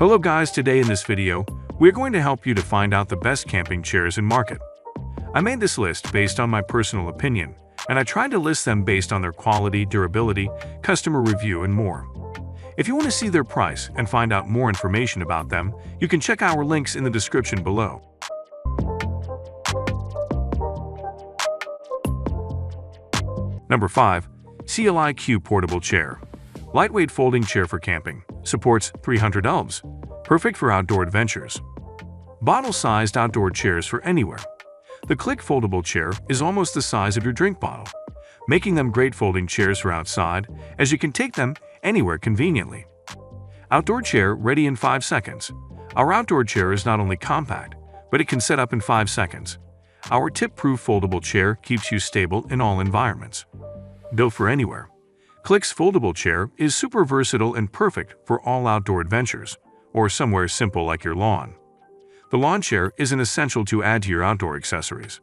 Hello guys, today in this video, we're going to help you to find out the best camping chairs in market. I made this list based on my personal opinion, and I tried to list them based on their quality, durability, customer review, and more. If you want to see their price and find out more information about them, you can check our links in the description below. Number 5. CLIQ Portable Chair. Lightweight folding chair for camping. Supports 300 elves. Perfect for outdoor adventures. Bottle-sized outdoor chairs for anywhere. The Click foldable chair is almost the size of your drink bottle, making them great folding chairs for outside, as you can take them anywhere conveniently. Outdoor chair ready in 5 seconds. Our outdoor chair is not only compact, but it can set up in 5 seconds. Our tip-proof foldable chair keeps you stable in all environments. Built for anywhere. Click's foldable chair is super versatile and perfect for all outdoor adventures, or somewhere simple like your lawn. The lawn chair is an essential to add to your outdoor accessories.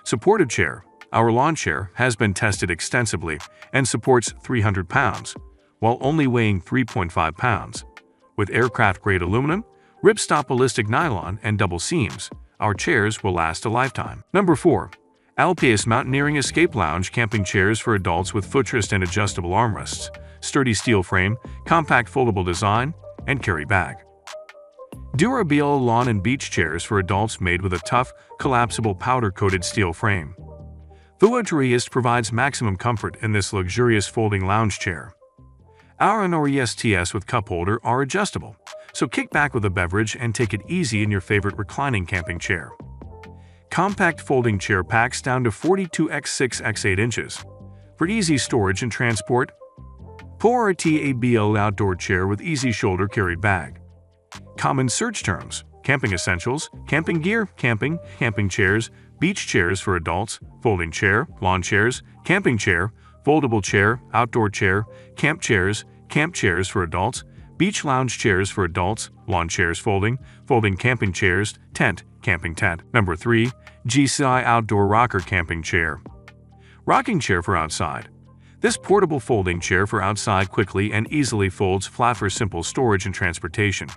Supportive chair. Our lawn chair has been tested extensively and supports 300 pounds, while only weighing 3.5 pounds. With aircraft-grade aluminum, ripstop ballistic nylon, and double seams, our chairs will last a lifetime. Number 4. Alpius Mountaineering Escape Lounge Camping Chairs for adults with footrest and adjustable armrests, sturdy steel frame, compact foldable design, and carry bag. Durabile Lawn and Beach Chairs for adults made with a tough, collapsible powder-coated steel frame. Voiturist provides maximum comfort in this luxurious folding lounge chair. Our NORESTS with cup holder are adjustable, so kick back with a beverage and take it easy in your favorite reclining camping chair. Compact folding chair packs down to 42 x 6 x 8 inches. For easy storage and transport, portable outdoor chair with easy shoulder carried bag. Common search terms: camping essentials, camping gear, camping chairs, beach chairs for adults, folding chair, lawn chairs, camping chair, foldable chair, outdoor chair, camp chairs for adults, beach lounge chairs for adults, lawn chairs folding camping chairs, camping tent. Number 3. GCI Outdoor Rocker Camping Chair. Rocking chair for outside. This portable folding chair for outside quickly and easily folds flat for simple storage and transportation.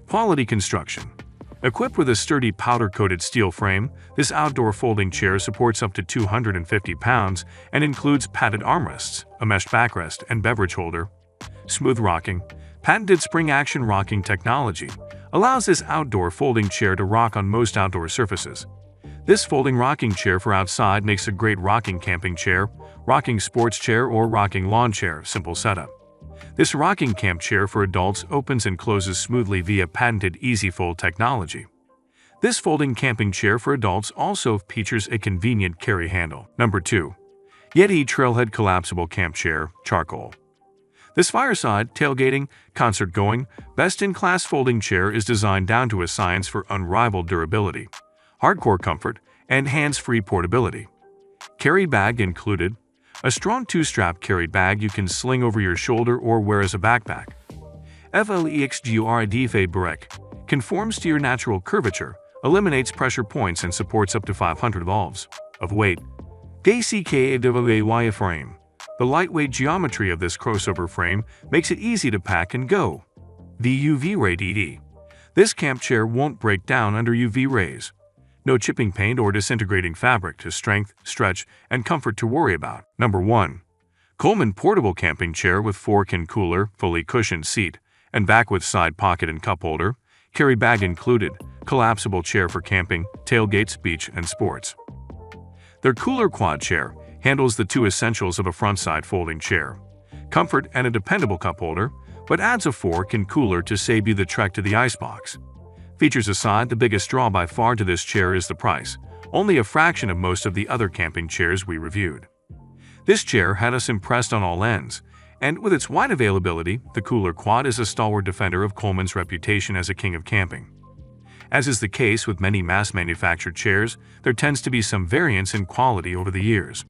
Quality construction. Equipped with a sturdy powder-coated steel frame, this outdoor folding chair supports up to 250 pounds and includes padded armrests, a mesh backrest, and beverage holder. Smooth rocking. Patented spring-action rocking technology allows this outdoor folding chair to rock on most outdoor surfaces. This folding rocking chair for outside makes a great rocking camping chair, rocking sports chair, or rocking lawn chair. Simple setup. This rocking camp chair for adults opens and closes smoothly via patented Easy Fold technology. This folding camping chair for adults also features a convenient carry handle. Number 2. Yeti Trailhead Collapsible Camp Chair, Charcoal. This fireside, tailgating, concert-going, best-in-class folding chair is designed down to a science for unrivaled durability, hardcore comfort, and hands-free portability. Carry bag included. A strong 2-strap carry bag you can sling over your shoulder or wear as a backpack. FLEXGURID Barrec conforms to your natural curvature, eliminates pressure points, and supports up to 500 volts of weight. DCKAWA frame. The lightweight geometry of this crossover frame makes it easy to pack and go. The UV Ray DD. This camp chair won't break down under UV rays. No chipping paint or disintegrating fabric to strength, stretch, and comfort to worry about. Number 1. Coleman Portable Camping Chair with fork and cooler, fully cushioned seat, and back with side pocket and cup holder, carry bag included, collapsible chair for camping, tailgates, beach, and sports. Their cooler quad chair handles the 2 essentials of a front-side folding chair: comfort and a dependable cup holder, but adds a fork and cooler to save you the trek to the icebox. Features aside, the biggest draw by far to this chair is the price, only a fraction of most of the other camping chairs we reviewed. This chair had us impressed on all ends, and with its wide availability, the cooler quad is a stalwart defender of Coleman's reputation as a king of camping. As is the case with many mass-manufactured chairs, there tends to be some variance in quality over the years.